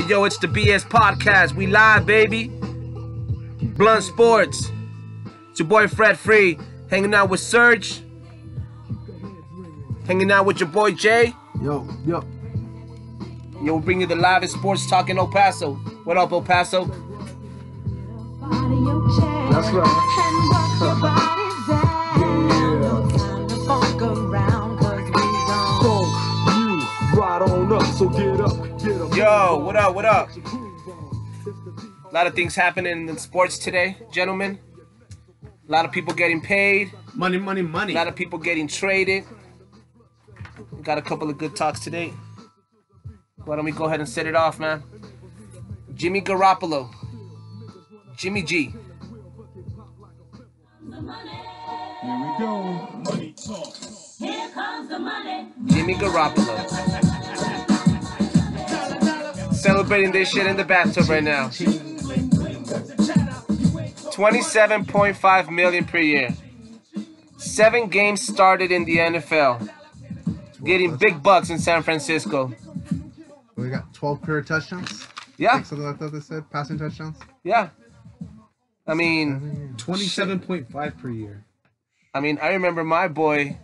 Yo, it's the BS Podcast. We live, baby. Blunt Sports. It's your boy Fred Free, hanging out with Serge. Hanging out with your boy Jay. Yo. Yo, we'll bring you the livest sports talk in El Paso. What up, El Paso? That's right. Yo, what up? A lot of things happening in sports today, gentlemen. A lot of people getting paid. Money. A lot of people getting traded. We got a couple of good talks today. Why don't we go ahead and set it off, man? Jimmy Garoppolo. Jimmy G. Here we go. Money talk. Here comes the money. Jimmy Garoppolo. Celebrating this shit in the bathtub right now. $27.5 million per year. 7 games started in the NFL. Getting big bucks in San Francisco. We got 12 career touchdowns. Yeah. Something like that they said. Passing touchdowns. Yeah. I mean, 27.5 per year. I remember my boy,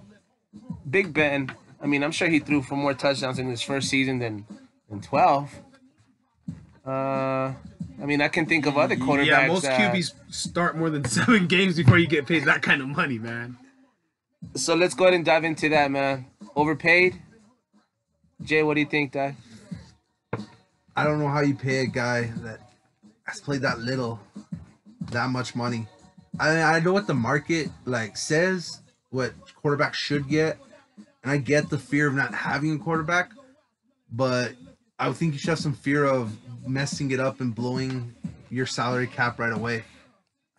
Big Ben. I'm sure he threw for more touchdowns in his first season than 12. I can think of other quarterbacks. Yeah, most QBs start more than 7 games before you get paid that kind of money, man. So let's go ahead and dive into that, man. Overpaid? Jay, what do you think, Dad? I don't know how you pay a guy that has played that little, that much money. I know what the market says, what quarterbacks should get, and I get the fear of not having a quarterback, but I would think you should have some fear of messing it up and blowing your salary cap right away.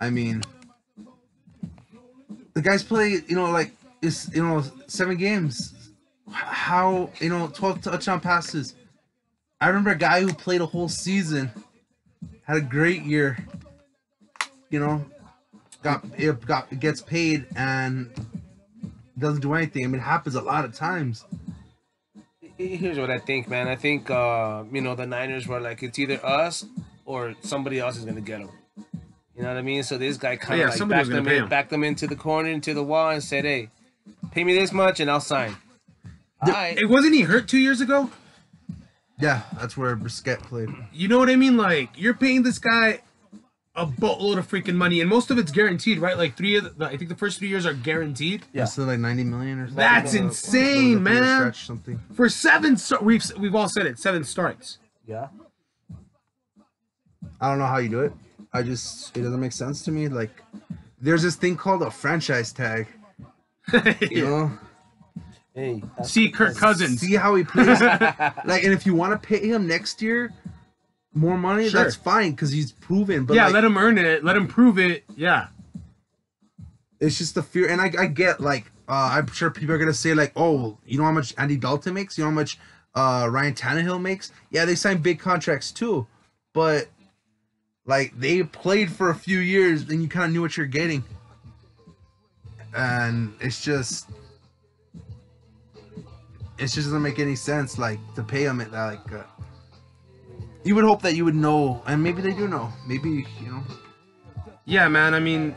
The guys play, 7 games. How, 12 touchdown passes. I remember a guy who played a whole season, had a great year, gets paid and doesn't do anything. It happens a lot of times. Here's what I think, man. I think, the Niners were like, it's either us or somebody else is going to get them. You know what I mean? So this guy kind of backed them into the corner, into the wall, and said, hey, pay me this much and I'll sign. It wasn't he hurt 2 years ago? Yeah, that's where Brisket played. You know what I mean? You're paying this guy a boatload of freaking money, and most of it's guaranteed, right? I think the first 3 years are guaranteed. Yeah, so $90 million or something. That's insane, man. Something. For 7, we've all said it, 7 starts. Yeah. I don't know how you do it. It doesn't make sense to me. There's this thing called a franchise tag. You know? Hey. See Kirk Cousins. See how he plays. And if you want to pay him next year more money, sure, that's fine because he's proven. But yeah, let him earn it. Let him prove it. Yeah. It's just the fear, and I get I'm sure people are gonna say oh, you know how much Andy Dalton makes? You know how much Ryan Tannehill makes? Yeah, they sign big contracts too, but they played for a few years, and you kind of knew what you're getting, and it just doesn't make any sense to pay them at you would hope that you would know, and maybe they do know. Maybe Yeah, man.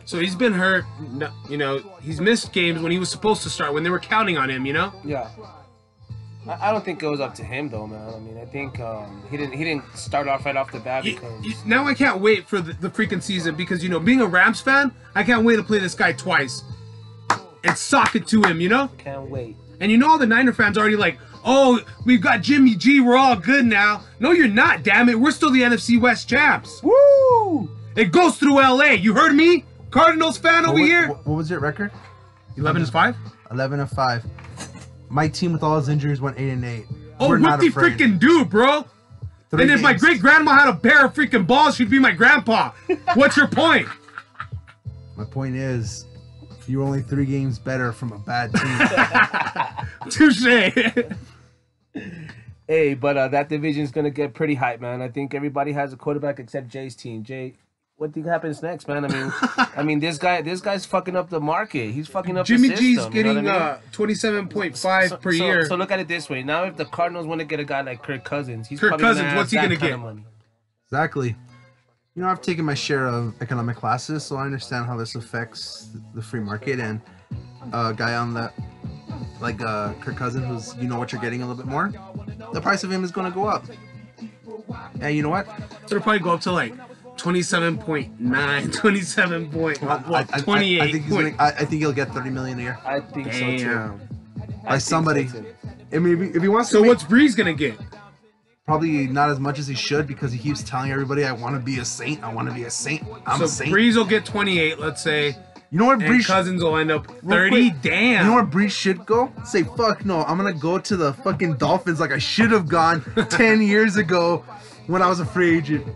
So he's been hurt. He's missed games when he was supposed to start, when they were counting on him. Yeah. I don't think it was up to him though, man. I think he didn't start off right off the bat because now I can't wait for the freaking season because being a Rams fan, I can't wait to play this guy twice and sock it to him. Can't wait. And all the Niner fans are already oh, we've got Jimmy G, we're all good now. No, you're not, damn it. We're still the NFC West champs. Woo! It goes through LA. You heard me? Cardinals fan over here. What was your record? 11-5? 11-5. My team with all his injuries went 8-8. Oh, what the freaking do, bro? 3 and if games. my great-grandma had a pair of freaking balls, she'd be my grandpa. What's your point? My point is, you're only 3 games better from a bad team. Touche. Hey, but that division's going to get pretty hype, man. I think everybody has a quarterback except Jay's team. Jay, what think happens next, man? I mean, this guy's fucking up the market. He's fucking up Jimmy the system. G's getting you know what I mean? 27.5 per year. So look at it this way. Now, if the Cardinals want to get a guy like Kirk Cousins, he's Kirk probably Cousins, gonna what's he have gonna that kind get? of money. Exactly. You know, I've taken my share of economic classes, so I understand how this affects the free market. And a guy on that, like Kirk Cousins, who's what you're getting a little bit more, the price of him is going to go up. And you know what? It'll probably go up to like 27.9, 27 point, well, 28. I think he'll get 30 million a year. I think so too. By somebody. So too. I mean, if he wants to. So what's Breeze gonna get? Probably not as much as he should, because he keeps telling everybody, "I want to be a saint. I want to be a saint. I'm a saint." Breeze will get 28, let's say. You know what, Breeze? Cousins will end up 30. Damn. You know where Breeze should go? Say, fuck no, I'm gonna go to the fucking Dolphins like I should have gone 10 years ago when I was a free agent.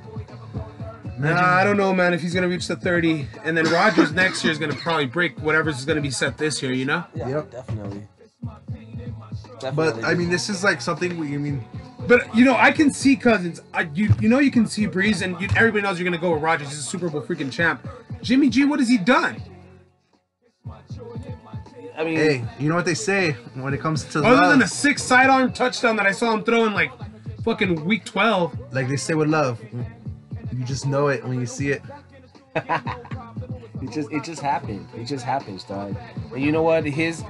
I don't know, man, if he's gonna reach the 30. And then Rodgers next year is gonna probably break whatever's gonna be set this year, you know? Yeah, yep. Definitely. But I mean, this is like something But I can see Cousins. You can see Breeze, and everybody knows you're gonna go with Rodgers. He's a Super Bowl freaking champ. Jimmy G, what has he done? I mean, hey, you know what they say when it comes to other love, than a 6 sidearm touchdown that I saw him throw in like fucking week 12. Like they say with love, you just know it when you see it. It just happened. It just happens, dog. And you know what? His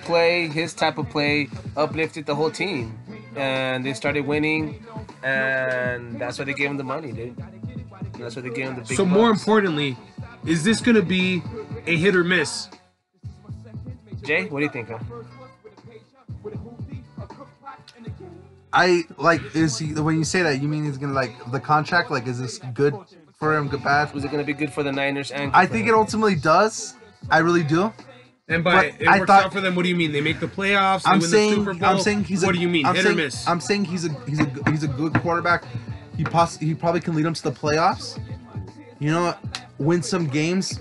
play, his type of play, uplifted the whole team, and they started winning, and that's why they gave him the money, dude. That's why they gave him the big. So more importantly, is this gonna be a hit or miss? Jay, what do you think, huh? Is he, when you say that, you mean he's gonna the contract? Like, is this good for him? Good, bad? Was it gonna be good for the Niners? And I think it ultimately does. I really do. And by it works out for them, what do you mean? They make the playoffs. They win the Super Bowl? I'm saying he's. What do you mean? Hit or miss? I'm saying he's a good quarterback. He probably can lead them to the playoffs. Win some games.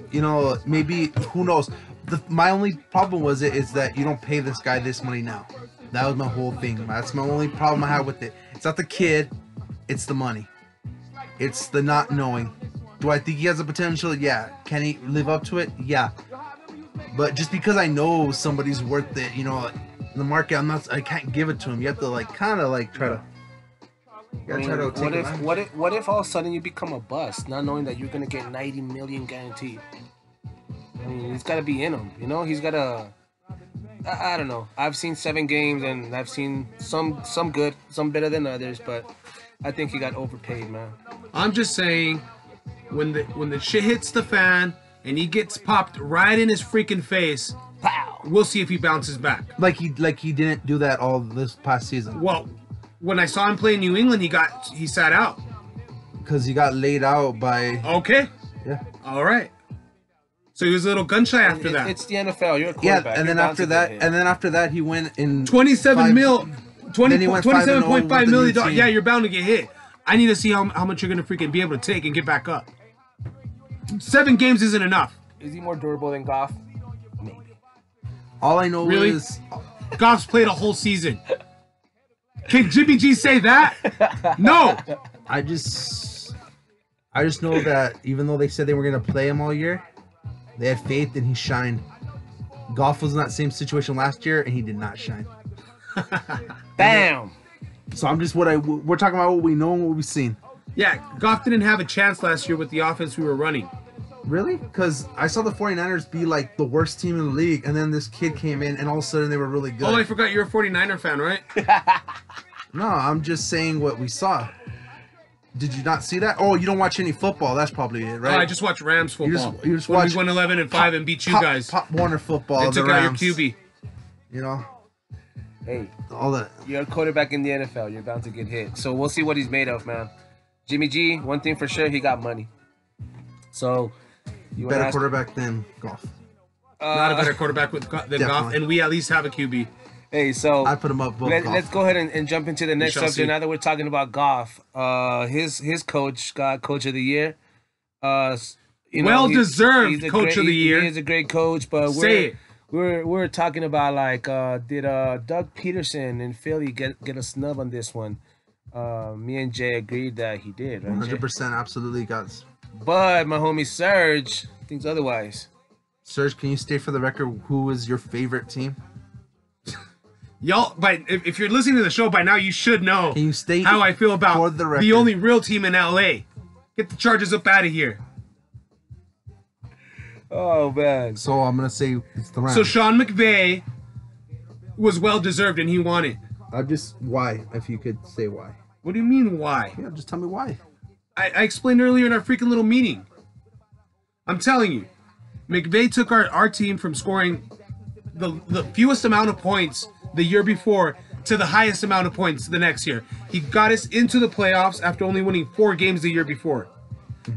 Maybe, who knows? My only problem is that you don't pay this guy this money now. That was my whole thing. That's my only problem I have with it. It's not the kid, it's the money. It's the not knowing. Do I think he has the potential? Yeah. Can he live up to it? Yeah. But just because I know somebody's worth it, in the market, I can't give it to him. You have to try to. What if all of a sudden you become a bust, not knowing that you're gonna get 90 million guaranteed? I mean, he's got to be in him, He's got to. I don't know. I've seen 7 games, and I've seen some good, some better than others, but I think he got overpaid, man. I'm just saying, when the shit hits the fan and he gets popped right in his freaking face, pow! We'll see if he bounces back. Like he didn't do that all this past season. Well, when I saw him play in New England, he sat out because he got laid out by. Okay. Yeah. All right. So he was a little gun shy after that. It's the NFL. You're a quarterback. Yeah, and then after that, he went in 27.5 million. Yeah, you're bound to get hit. I need to see how much you're gonna freaking be able to take and get back up. 7 games isn't enough. Is he more durable than Goff? Maybe. All I know is Goff's played a whole season. Can Jimmy G say that? No. I just know that even though they said they were gonna play him all year, they had faith and he shined. Goff was in that same situation last year and he did not shine. Bam. So I'm just we're talking about what we know and what we've seen. Yeah, Goff didn't have a chance last year with the offense we were running. Really? Because I saw the 49ers be like the worst team in the league, and then this kid came in and all of a sudden they were really good. Oh, I forgot you're a 49er fan, right? No, I'm just saying what we saw. Did you not see that? Oh, you don't watch any football. That's probably it, right? Oh, I just watch Rams football. You just watch. We won 11-5 and beat you guys. Pop Warner football. They took out your QB. Hey, all that. You're a quarterback in the NFL. You're bound to get hit. So we'll see what he's made of, man. Jimmy G, one thing for sure, he got money. So you better quarterback than Goff. Not a better quarterback than Goff, and we at least have a QB. Hey, so I put him up. Let's go ahead and jump into the next subject. Now that we're talking about Goff, his coach got Coach of the Year. Well deserved Coach of the Year. He is a great coach, but we're talking about did Doug Peterson in Philly get a snub on this one? Me and Jay agreed that he did. Right, 100% absolutely got But my homie Serge thinks otherwise. Serge, can you state for the record who is your favorite team? Y'all, but if you're listening to the show by now, you should know Can you state how I feel about for the record? the only real team in LA. Get the Chargers up out of here. Oh man. So I'm gonna say it's the Rams. So Sean McVay was well deserved and he won it. Why? If you could say why. What do you mean why? Yeah, just tell me why. I explained earlier in our freaking little meeting. I'm telling you, McVay took our team from scoring the fewest amount of points the year before to the highest amount of points the next year. He got us into the playoffs after only winning 4 games the year before.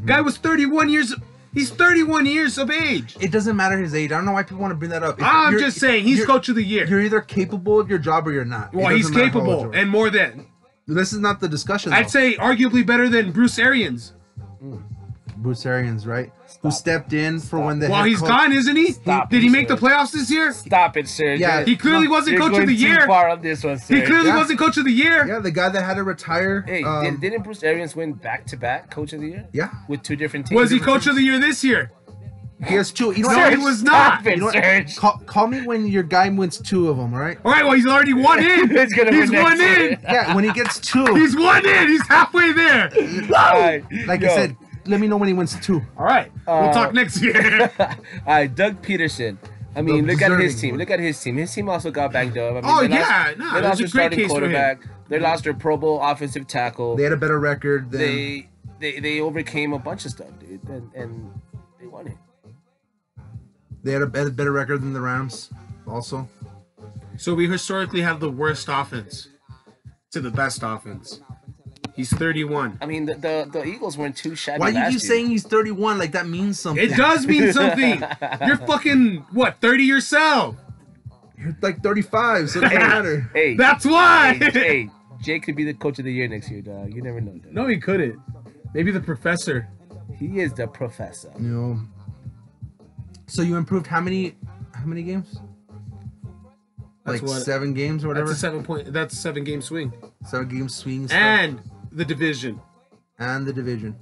Guy was 31 years. He's 31 years of age. It doesn't matter his age. I don't know why people want to bring that up. I'm just saying, he's coach of the year. You're either capable of your job or you're not. Well, he's capable and more than. This is not the discussion. I'd say arguably better than Bruce Arians. Bruce Arians, right? Who stepped in for when the Well, he's gone, isn't he? Did he make the playoffs this year? Stop it, Serge. Yeah. He clearly wasn't You're coach of the going too year. far on this one, Serge. He clearly wasn't coach of the year. Yeah, the guy that had to retire. Hey, didn't Bruce Arians win back-to-back coach of the year? Yeah. With 2 different teams. Was he coach of the year this year? He has 2. You know No, what? he was not. Stop it, You know what? Serge. Call me when your guy wins 2 of them, all right? All right, well, he's already won in. He's gonna He's win won next in. year. Yeah, when he gets 2. He's won in. He's halfway there. Alright, Like yo. I said, let me know when he wins 2. All right, we'll talk next year. Alright, Doug Peterson. I mean, The look at his deserving team. one. Look at his team. His team also got banged up. I mean, Oh, they yeah. lost, Nah, they it was lost a their great starting case for him. quarterback. They lost their Pro Bowl offensive tackle. They had a better record than... They overcame a bunch of stuff, dude, and they won it. They had a better record than the Rams, also. So we historically have the worst offense to the best offense. He's 31. I mean, the Eagles weren't too shabby. Why last are you year. saying he's 31? Like, that means something. It does mean something. You're fucking, what, 30 yourself? You're like 35, so it doesn't matter. Hey, That's why. hey, Jake could be the coach of the year next year, dog. You never know. Dog. No, he couldn't. Maybe the professor. Mm-hmm. He is the professor. You know. So you improved how many games? That's Like what- 7 games or whatever? That's a 7-game swing. 7 game swing stuff. And the division. And the division.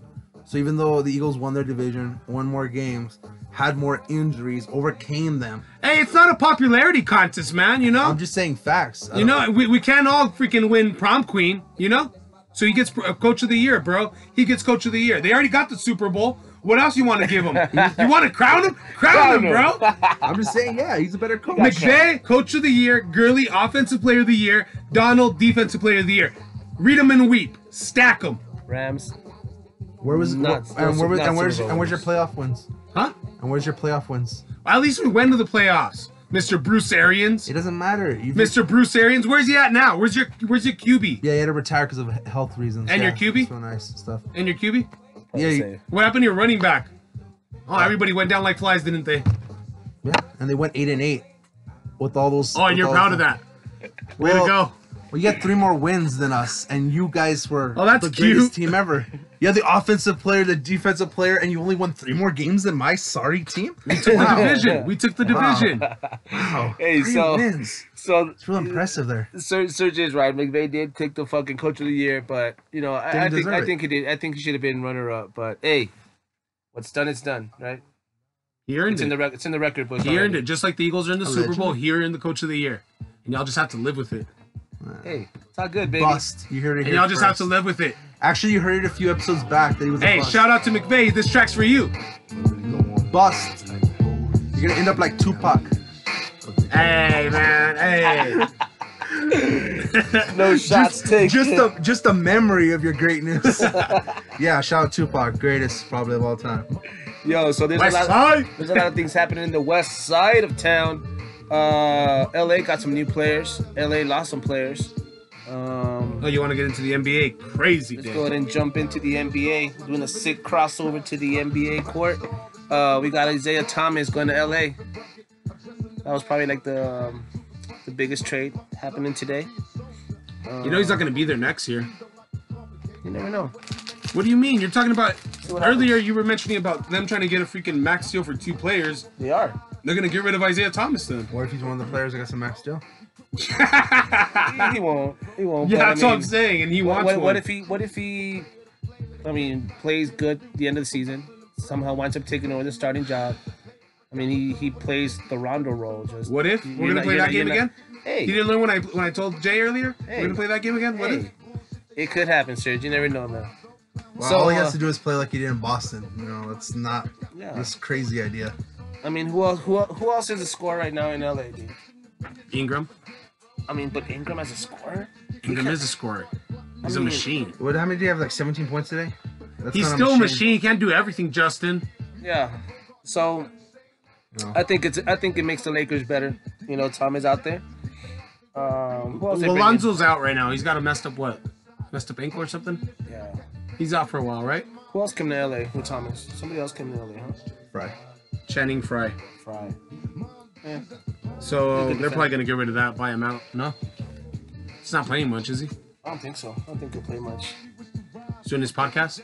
So even though the Eagles won their division, won more games, had more injuries, overcame them. Hey, it's not a popularity contest, man, you know? I'm just saying facts. You know, we can't all freaking win prom queen, you know? So he gets coach of the year, bro. He gets coach of the year. They already got the Super Bowl. What else you want to give him? You want to crown him? Crown him, bro. I'm just saying, yeah, he's a better coach. McVay, coach of the year. Gurley, offensive player of the year. Donald, defensive player of the year. Read them and weep. Stack them. Rams. Where was Not- and not where's Super Bowl where's your wins. playoff wins? Huh? And where's your playoff wins? At least we went to the playoffs. Mr. Bruce Arians. It doesn't matter. You Mr. Bruce Arians, where's he at now? Where's your QB? Yeah, he had to retire because of health reasons. And yeah, your QB? So nice stuff. And your QB? Yeah, Say. What happened to your running back? Oh, everybody went down like flies, didn't they? yeah, and they went 8-8 with all those. Oh, and you're proud of that. Way to go. Well, you got 3 more wins than us, and you guys were Oh, that's the greatest cute. team ever. You had the offensive player, the defensive player, and you only won 3 more games than my sorry team. We took the division. We took the division. Wow, Hey, 3 so- wins. So It's real impressive there. Serge is right. McVay did take the fucking coach of the year, but you know, I Didn't deserve think he did. I think he should have been runner up. But hey, what's done, it's done, right? He earned It's it. in the record book. He already. earned it. Just like the Eagles earned the Super Bowl, Allegedly. he earned the coach of the year. And y'all just have to live with it. Hey, it's all good, baby. Bust. You heard it And here y'all just have first. to live with it. Actually, you heard it a few episodes back that he was a Hey, bust. shout out to McVay. This track's for you. Bust. You're gonna end up like Tupac. Hey, man. Hey. No shots taken. Just a memory of your greatness. Yeah, shout out Tupac, greatest probably of all time. Yo, so there's West a lot. Side. There's a lot of things happening in the west side of town. LA got some new players. LA lost some players. Oh, you want to get into the NBA? Crazy Let's day. go ahead and jump into the NBA. Doing a sick crossover to the NBA court. We got Isaiah Thomas going to LA. That was probably like the biggest trade happening today. You know he's not going to be there next year. You never know. What do you mean? You're talking about what earlier. You were mentioning about them trying to get a freaking max deal for 2 players. They are. They're gonna get rid of Isaiah Thomas then. What if he's one of the players that got some max deal? He won't. He won't. Yeah, but I that's what I'm mean, saying, and he wants what one. if he I mean, plays good at the end of the season. Somehow winds up taking over the starting job. I mean, he plays the Rondo role. Just what if we're gonna play that game again? Hey, you didn't learn when I told Jay earlier. Hey, we're gonna play that game again. What if? It could happen, Serge. You never know, man. Well, so all he has to do is play like he did in Boston. You know, that's not this crazy idea. I mean, who else is a scorer right now in LA, dude? Ingram. I mean, but Ingram as a scorer? Ingram is a scorer. He's a machine. How many did he have? Like 17 points today? He's still a machine. He can't do everything, Justin. Yeah. So I think it makes the Lakers better. You know, Tom is out there. Who else Lonzo's out right now. He's got a messed up ankle or something. Yeah. He's out for a while, right? Who else came to LA? Who Thomas? Somebody else came to LA, huh? Fry. Channing Frye. Yeah. So they're probably gonna get rid of that, buy him out. No. He's not playing much, is he? I don't think so. I don't think he'll play much. He's doing his podcast.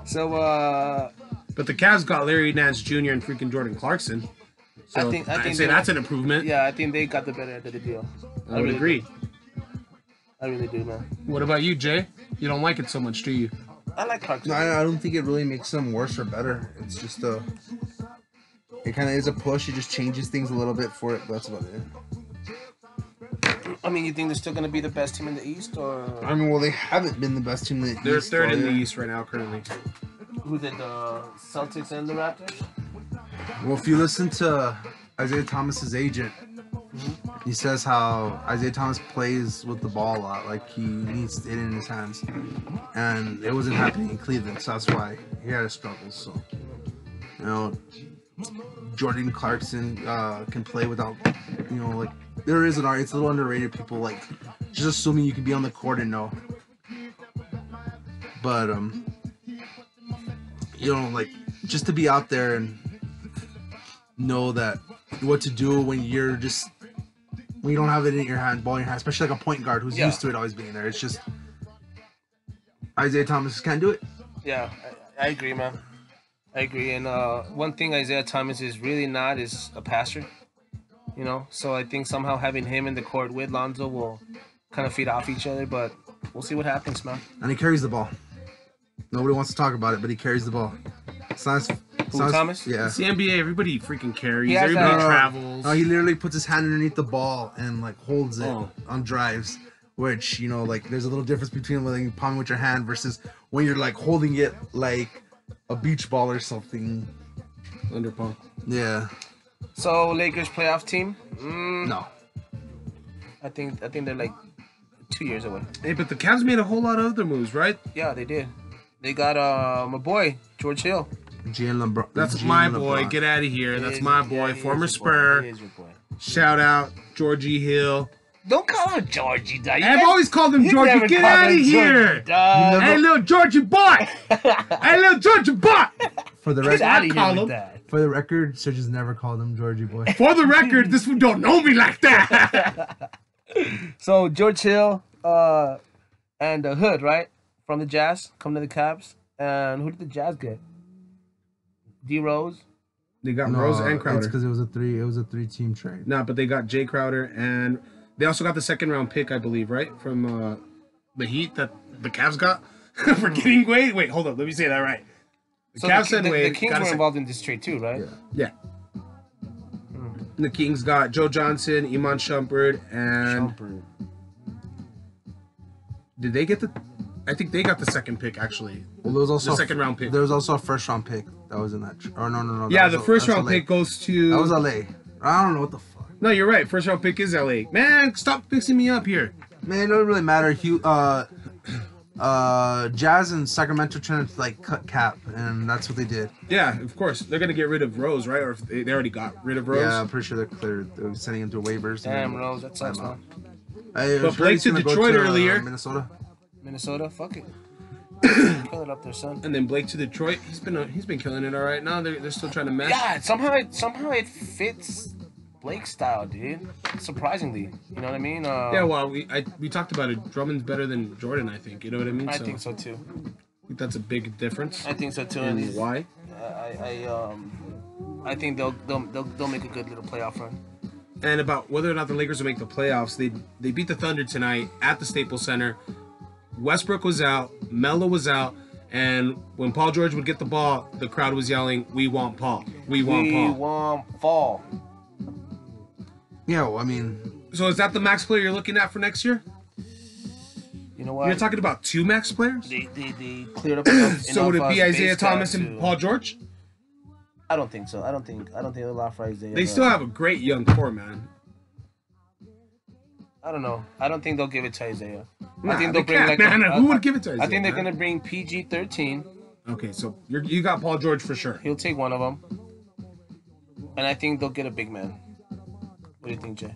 So but the Cavs got Larry Nance Jr. and freaking Jordan Clarkson. So I think that's an improvement. Yeah, I think they got the better end of the deal. I would agree. I really do, man. What about you, Jay? You don't like it so much, do you? I like Clarkson. No, I don't think it really makes them worse or better. It's just it kind of is a push. It just changes things a little bit for it, but that's about it. I mean, you think they're still going to be the best team in the East, or? I mean, well, they haven't been the best team in the East. They're third in the East right now, currently. Who did the Celtics and the Raptors? Well, if you listen to Isaiah Thomas's agent, he says how Isaiah Thomas plays with the ball a lot, like he needs it in his hands, and it wasn't happening in Cleveland, so that's why he had a struggle. So, you know, Jordan Clarkson can play without, you know, like there is an art. It's a little underrated. People like just assuming you can be on the court and know, but you know, like just to be out there and know that what to do when you don't have it in your hand, ball in your hand, especially like a point guard who's used to it always being there. It's just Isaiah Thomas can't do it. Yeah, I agree, man. I agree. And one thing Isaiah Thomas is really not is a passer. You know, so I think somehow having him in the court with Lonzo will kind of feed off each other, but we'll see what happens, man. And he carries the ball. Nobody wants to talk about it, but he carries the ball. Thomas? Yeah. It's the NBA. Everybody freaking carries. Everybody travels. No, he literally puts his hand underneath the ball and like holds it on drives. Which, you know, like there's a little difference between when you palm with your hand versus when you're like holding it like a beach ball or something. Under palm. Yeah. So Lakers playoff team? No. I think they're like 2 years away. Hey, but the Cavs made a whole lot of other moves, right? Yeah, they did. They got my boy George Hill. That's my boy. Get out of here. That's my boy. Former Spur. He is your boy. Shout out Georgie Hill. Don't call him Georgie, dog. I've always called him Georgie. Get out of here. Hey, little Georgie boy. Hey, little Georgie boy. For the record, that. For the record, Serge has never called him Georgie boy. For the record, this one don't know me like that. So George Hill and Hood, right, from the Jazz, come to the Cavs. And who did the Jazz get? D Rose. They got Rose and Crowder. It's because it was a 3-team trade. No, but they got Jay Crowder and they also got the second round pick, I believe, right, from the Heat that the Cavs got for getting Wade. Wait, hold up, let me say that right. The Cavs said Wade. The Kings were involved in this trade too, right? Yeah. The Kings got Joe Johnson, Iman Shumpert, and did they get the? I think they got the second pick actually. Well, there was also the second round pick. There was also a first round pick that was in that. No. Yeah, the first round pick goes to. That was LA. I don't know what the fuck. No, you're right. First round pick is LA. Man, stop fixing me up here. Man, it doesn't really matter. Jazz and Sacramento trying to like cut cap, and that's what they did. Yeah, of course they're gonna get rid of Rose, right? Or if they already got rid of Rose. Yeah, I'm pretty sure they're sending him to waivers. Damn, Rose, that sucks, man. But Blake to Detroit earlier. Minnesota, fuck it. Kill it up there, son. And then Blake to Detroit. He's been killing it all right. Now they're still trying to mesh. Yeah, somehow it fits Blake's style, dude. Surprisingly, you know what I mean? Yeah, well, we talked about it. Drummond's better than Jordan, I think. You know what I mean? I think so too. I think that's a big difference. I think so too. And why? I think they'll make a good little playoff run. And about whether or not the Lakers will make the playoffs, they beat the Thunder tonight at the Staples Center. Westbrook was out, Melo was out, and when Paul George would get the ball, the crowd was yelling, "We want Paul. We want Paul. We want Paul." Yeah, well, I mean, so is that the max player you're looking at for next year? You know what? You're talking about 2 max players? They cleared up enough. So would it be Isaiah Thomas and Paul George? I don't think so. I don't think they'll allow for Isaiah. They still have a great young core, man. I don't know. I don't think they'll give it to Isaiah. Nah, I think they'll bring who would give it to Isaiah? I think they're gonna bring PG-13. Okay, so you got Paul George for sure. He'll take one of them, and I think they'll get a big man. What do you think, Jay?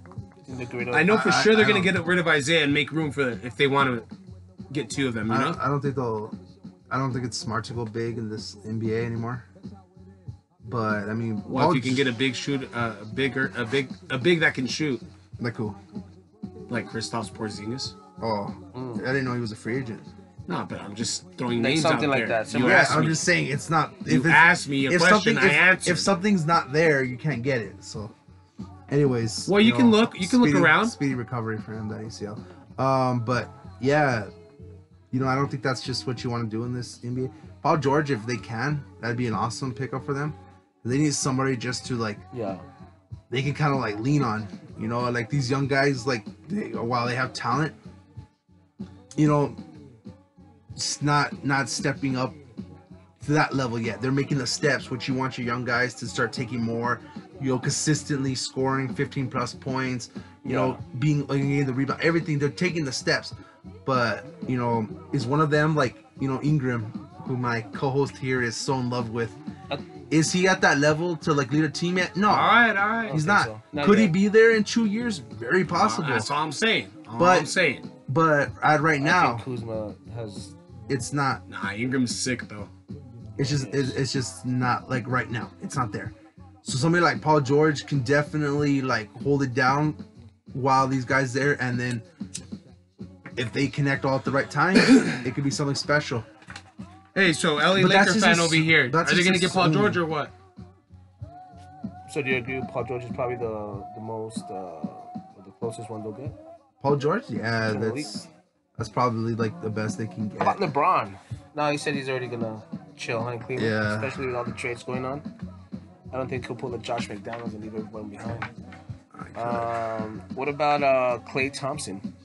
I know for sure they're gonna get rid of Isaiah and make room for if they want to get 2 of them. You know? I don't think it's smart to go big in this NBA anymore. But I mean, well, if you can get a big shoot, a big that can shoot, like who? Like Kristaps Porzingis. Oh, I didn't know he was a free agent. No, but I'm just throwing names out there. Something like that. Yeah, I'm just saying it's not. You asked me a question, I answered. If something's not there, you can't get it. So, anyways. Well, you can look. You can look around. Speedy recovery for him, that ACL. But yeah, I don't think that's just what you want to do in this NBA. Paul George, if they can, that'd be an awesome pickup for them. They need somebody just to they can kind of like lean on, like these young guys, like while they have talent, it's not stepping up to that level yet. They're making the steps, which you want your young guys to start taking more, consistently scoring 15 plus points, being in the rebound, everything. They're taking the steps, but is one of them like Ingram, who my co-host here is so in love with. Is he at that level to like lead a team yet? No. All right. He's not. Could he be there in 2 years? Very possible. That's all I'm saying. But right now, I think Kuzma has. It's not. Nah, Ingram's sick though. It's just not like right now. It's not there. So somebody like Paul George can definitely like hold it down while these guys there, and then if they connect all at the right time, it could be something special. Hey, so LA Laker fan over here. Are they going to get Paul George or what? So do you agree with Paul George is probably the most, the closest one they'll get? Paul George? Yeah, that's probably like the best they can get. How about LeBron? No, he said he's already going to chill in Cleveland, especially with all the trades going on. I don't think he'll pull a Josh McDaniels and leave everyone behind. What about Klay Thompson?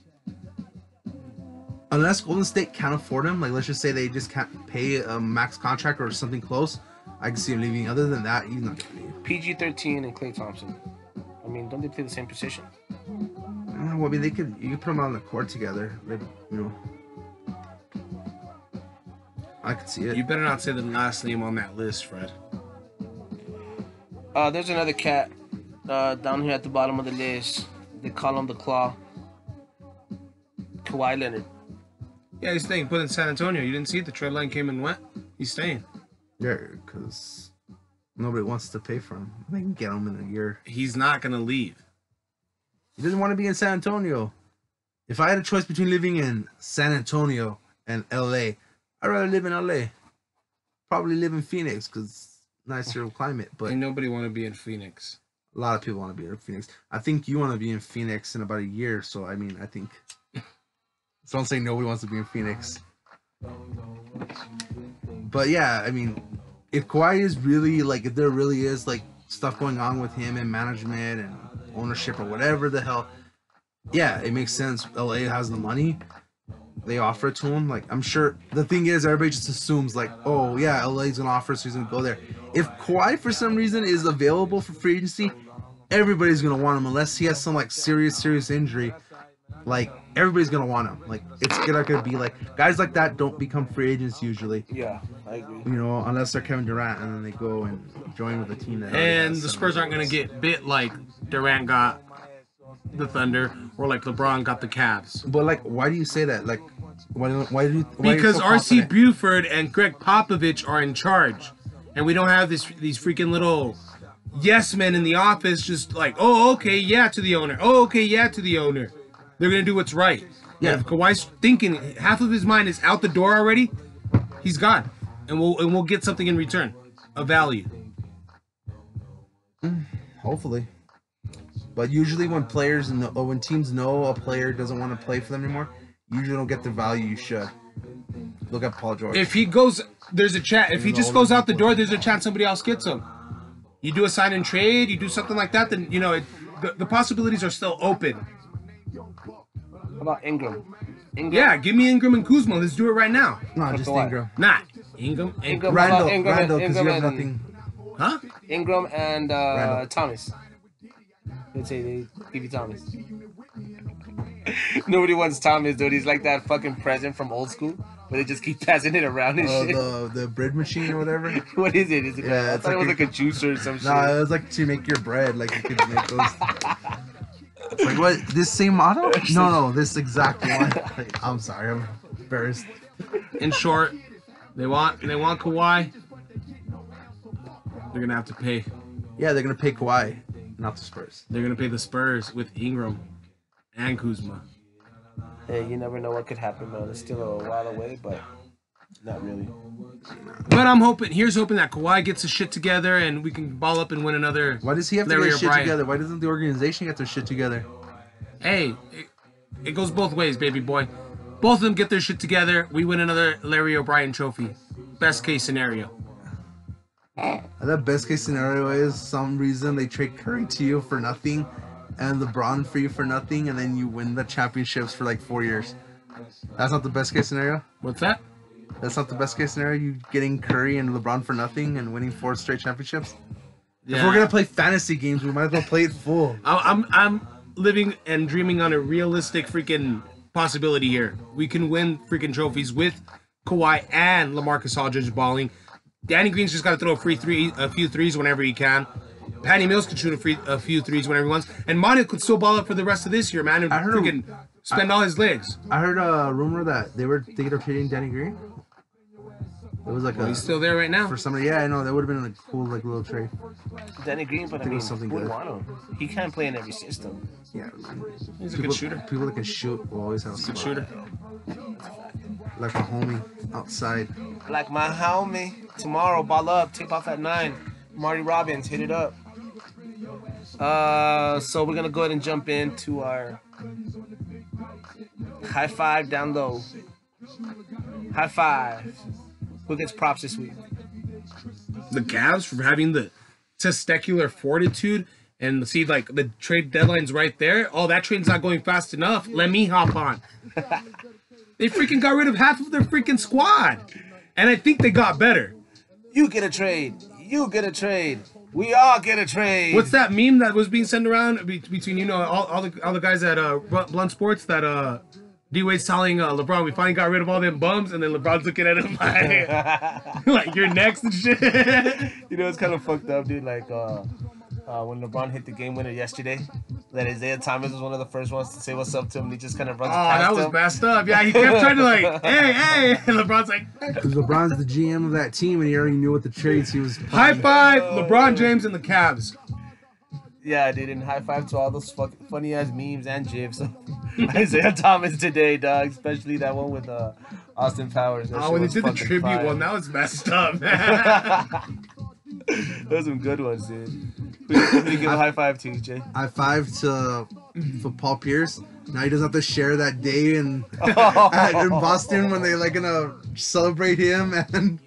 Unless Golden State can't afford him, like let's just say they just can't pay a max contract or something close, I can see him leaving. Other than that, he's not gonna leave. PG-13 and Klay Thompson. I mean, don't they play the same position? Well, I mean, you could put them on the court together. I could see it. You better not say the last name on that list, Fred. There's another cat down here at the bottom of the list. They call him the Claw. Kawhi Leonard. Yeah, he's staying put in San Antonio. You didn't see it? The trade line came and went. He's staying. Yeah, because nobody wants to pay for him. They can get him in a year. He's not going to leave. He doesn't want to be in San Antonio. If I had a choice between living in San Antonio and LA, I'd rather live in LA. Probably live in Phoenix because it's nicer climate. But ain't nobody want to be in Phoenix. A lot of people want to be in Phoenix. I think you want to be in Phoenix in about a year. So, I mean, I think... So don't say nobody wants to be in Phoenix. But yeah, I mean, if Kawhi is really like, if there really is like stuff going on with him and management and ownership or whatever the hell, yeah, it makes sense. LA has the money. They offer it to him. Like, I'm sure the thing is, everybody just assumes like, oh yeah, LA's gonna offer, so he's gonna go there. If Kawhi for some reason is available for free agency, everybody's gonna want him unless he has some like serious injury. Like, everybody's gonna want him. Like, it's gonna be like guys like that don't become free agents usually. Yeah, I agree. Unless they're Kevin Durant and then they go and join with a team that. And the Spurs aren't gonna get bit like Durant got the Thunder or like LeBron got the Cavs. But like, why do you say that? Like, because R.C. Buford and Greg Popovich are in charge, and we don't have these freaking little yes men in the office just like, oh okay yeah to the owner, oh okay yeah to the owner. They're going to do what's right. Yeah. And if Kawhi's thinking half of his mind is out the door already, he's gone. And we'll get something in return. A value. Hopefully. But usually when teams know a player doesn't want to play for them anymore, usually don't get the value you should. Look at Paul George. If he goes, there's a chance. If he just goes out the door, there's a chance somebody else gets him. You do a sign and trade, you do something like that, then you know the possibilities are still open. How about Ingram? Yeah, give me Ingram and Kuzma. Let's do it right now. No, just Ingram. Nah, Ingram. Randall, because you have nothing. Huh? Ingram and Thomas. Let's say they give you Thomas. Nobody wants Thomas, dude. He's like that fucking present from old school where they just keep passing it around and shit. The bread machine or whatever. What is it? Is it? Yeah, I thought it was like a juicer or some shit. Nah, it was like to make your bread. Like you could make those. It's like what? This same model? No, this exact one. Like, I'm sorry, I'm embarrassed. In short, they want Kawhi. They're gonna have to pay. Yeah, they're gonna pay Kawhi, not the Spurs. They're gonna pay the Spurs with Ingram and Kuzma. Hey, you never know what could happen, man. It's still a while away, but not really. But I'm hoping. Here's hoping that Kawhi gets his shit together and we can ball up and win another. Why does he have to get his shit together? Why doesn't the organization get their shit together? Hey, it goes both ways, baby boy. Both of them get their shit together. We win another Larry O'Brien trophy. Best case scenario. The best case scenario is some reason they trade Curry to you for nothing and LeBron for you for nothing, and then you win the championships for like 4 years. That's not the best case scenario? What's that? That's not the best case scenario? You getting Curry and LeBron for nothing and winning 4 straight championships? Yeah. If we're going to play fantasy games, we might as well play it full. I'm living and dreaming on a realistic freaking possibility here. We can win freaking trophies with Kawhi and LaMarcus Aldridge balling. Danny Green's just got to throw a few threes whenever he can. Patty Mills could shoot a few threes whenever he wants. And Monty could still ball up for the rest of this year, man. And freaking spend all his legs. I heard a rumor that they were thinking of trading Danny Green. It was like he's still there right now. For somebody, yeah, I know. That would have been a cool like little trade. Danny Green, but I mean, who would want him? He can't play in every system. Yeah. He's a good shooter. People that can shoot will always have a good shooter. Like my homie outside. Like my homie. Tomorrow, ball up, tip off at 9. Marty Robbins, hit it up. So we're gonna go ahead and jump into our high five down low. High five. Who gets props this week? The Cavs for having the testicular fortitude and see like the trade deadline's right there. Oh, that train's not going fast enough. Let me hop on. They freaking got rid of half of their freaking squad. And I think they got better. You get a trade. You get a trade. We all get a trade. What's that meme that was being sent around between all the guys at Blunt Sports that D-Wade's telling LeBron we finally got rid of all them bums, and then LeBron's looking at him like, like you're next and shit. You know, it's kind of fucked up, dude. Like when LeBron hit the game winner yesterday, that Isaiah Thomas was one of the first ones to say what's up to him. And he just kind of runs past him. Oh, that was messed up. Yeah, he kept trying to like, hey, and LeBron's like, because LeBron's the GM of that team, and he already knew what the trades he was. High five, LeBron James and the Cavs. Yeah, dude, and high five to all those funny ass memes and gifs of Isaiah Thomas today, dog. Especially that one with Austin Powers. When they did the tribute one, that was messed up, man. Those are some good ones, dude. Who do you give a high five to, Jay? High five for Paul Pierce. Now he doesn't have to share that day in Boston when they're like gonna celebrate him and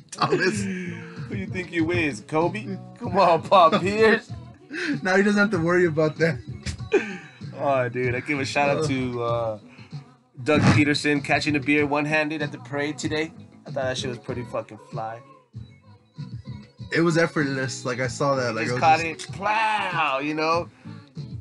Thomas. Who you think you is, Kobe? Come on, Paul Pierce. Now he doesn't have to worry about that. Oh, dude, I give a shout out to Doug Peterson catching a beer one-handed at the parade today. I thought that shit was pretty fucking fly. It was effortless. Like I saw that. Like just caught it, plow. You know.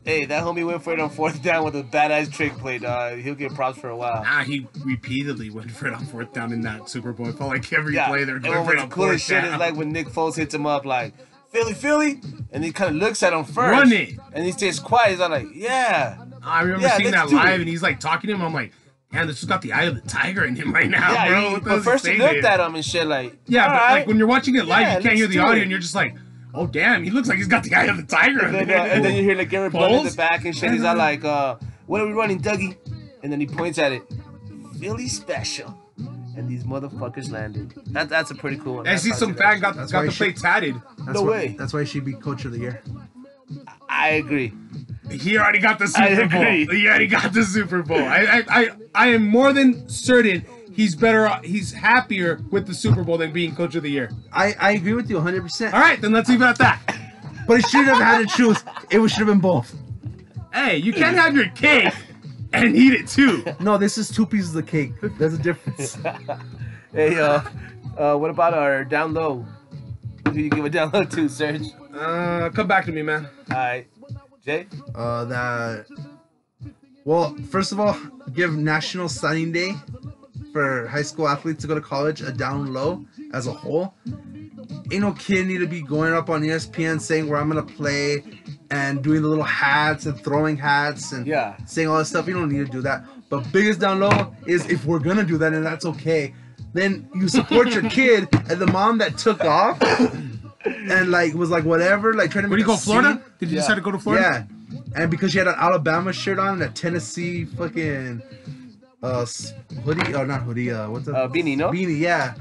Hey, that homie went for it on 4th down with a badass trick play, dog. He'll get props for a while. Nah, he repeatedly went for it on 4th down in that Super Bowl. It felt like every play they're going for it on 4th down. The coolest shit is like when Nick Foles hits him up like, Philly, and he kind of looks at him first. Run it. And he stays quiet. He's like, yeah. I remember seeing that live, and he's like talking to him. I'm like, man, this has got the eye of the tiger in him right now, bro. But first he looked at him and shit like, yeah, but like when you're watching it live, you can't hear the audio, and you're just like, oh damn, he looks like he's got the eye of the tiger. And then you hear like Garrett Blunt in the back and shit. He's all like, what are we running, Dougie? And then he points at it, Philly special. And these motherfuckers landed. That's a pretty cool one. I see some fan got to play tatted. No way. That's why she'd be coach of the year. I agree. He already got the Super Bowl. He already got the Super Bowl. I am more than certain he's better. He's happier with the Super Bowl than being Coach of the Year. I agree with you 100%. All right, then let's leave it at that. But it shouldn't have had to choose. It should have been both. Hey, you can't have your cake and eat it too. No, this is 2 pieces of cake. There's a difference. Hey, what about our down low? Who do you give a down low to, Serge? Come back to me, man. All right. Jay? Well, first of all, give National Signing Day for high school athletes to go to college a down low as a whole. Ain't no kid need to be going up on ESPN saying where I'm gonna play and doing the little hats and throwing hats and saying all that stuff. You don't need to do that. But biggest down low is if we're gonna do that, and that's okay, then you support your kid and the mom that took off and like was like whatever, like trying to. Where do you go, Florida? Did you decide to go to Florida? Yeah, and because she had an Alabama shirt on and a Tennessee fucking hoodie, or not hoodie, what's that? Beanie, no? Beanie, yeah.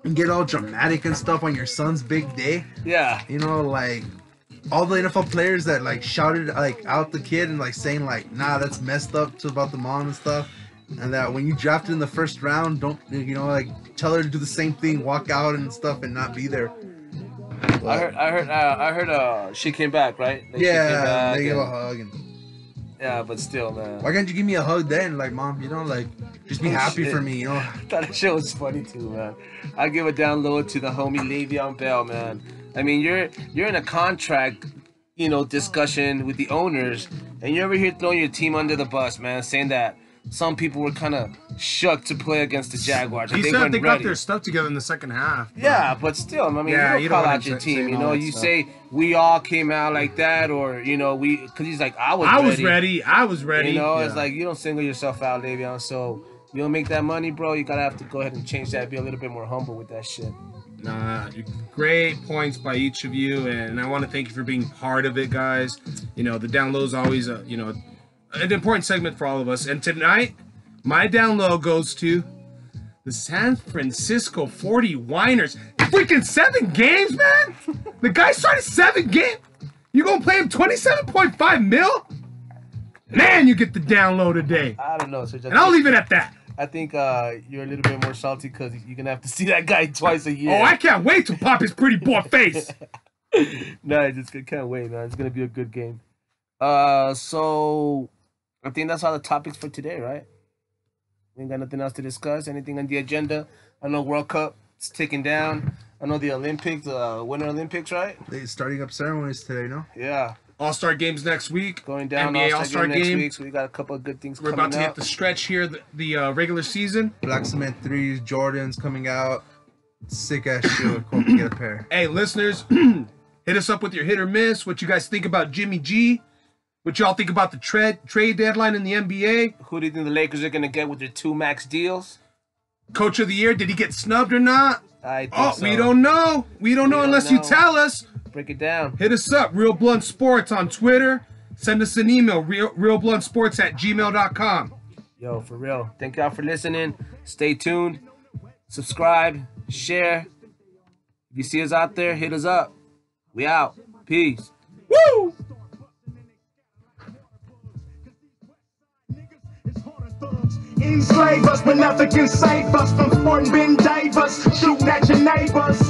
And get all dramatic and stuff on your son's big day. Yeah. You know, like all the NFL players that like shouted like out the kid and like saying like, nah, that's messed up to about the mom and stuff. And that when you drafted in the first round, don't, you know, like tell her to do the same thing, walk out and stuff and not be there. But, I heard she came back, right? Like, yeah, they gave a hug and. Yeah, but still, man. Why can't you give me a hug then? Like, mom, you know, like, just be happy for me, you know? I thought that shit was funny too, man. I give a down low to the homie Le'Veon Bell, man. I mean, you're in a contract, you know, discussion with the owners, and you're over here throwing your team under the bus, man, saying that some people were kind of shook to play against the Jaguars. He said they got their stuff together in the second half. Yeah, but still, I mean, you don't call out your team. You know, you say we all came out like that, or you know, because he's like, I was ready. You know, it's like you don't single yourself out, Le'Veon. So you don't make that money, bro. You gotta have to go ahead and change that. Be a little bit more humble with that shit. Nah, great points by each of you, and I want to thank you for being part of it, guys. You know, the down low is always you know, an important segment for all of us. And tonight, my down low goes to the San Francisco 49ers. Freaking 7 games, man! The guy started 7 games. You gonna play him $27.5 mil? Man, you get the down low today. I don't know, so and I'll leave it at that. I think you're a little bit more salty because you're gonna have to see that guy twice a year. Oh, I can't wait to pop his pretty boy face. No, I just can't wait, man. It's gonna be a good game. So I think that's all the topics for today, right? We ain't got nothing else to discuss. Anything on the agenda? I know World Cup is ticking down. I know the Olympics, Winter Olympics, right? They starting up ceremonies today, no? Yeah. All-Star games next week. Going down. NBA All-Star game next week. So we got a couple of good things. We're about to hit the stretch here, the regular season. Black Cement 3s, Jordans coming out. Sick ass shit. Hope you get a pair. Hey, listeners, hit us up with your hit or miss. What you guys think about Jimmy G? What y'all think about the trade deadline in the NBA? Who do you think the Lakers are gonna get with their 2 max deals? Coach of the year? Did he get snubbed or not? I think so. We don't know. We don't know unless you tell us. Break it down. Hit us up, Real Blunt Sports on Twitter. Send us an email, realbluntsports@gmail.com. Yo, for real. Thank y'all for listening. Stay tuned. Subscribe. Share. If you see us out there, hit us up. We out. Peace. Woo! Enslave us, but nothing can save us from sporting Ben Davis, shooting at your neighbors.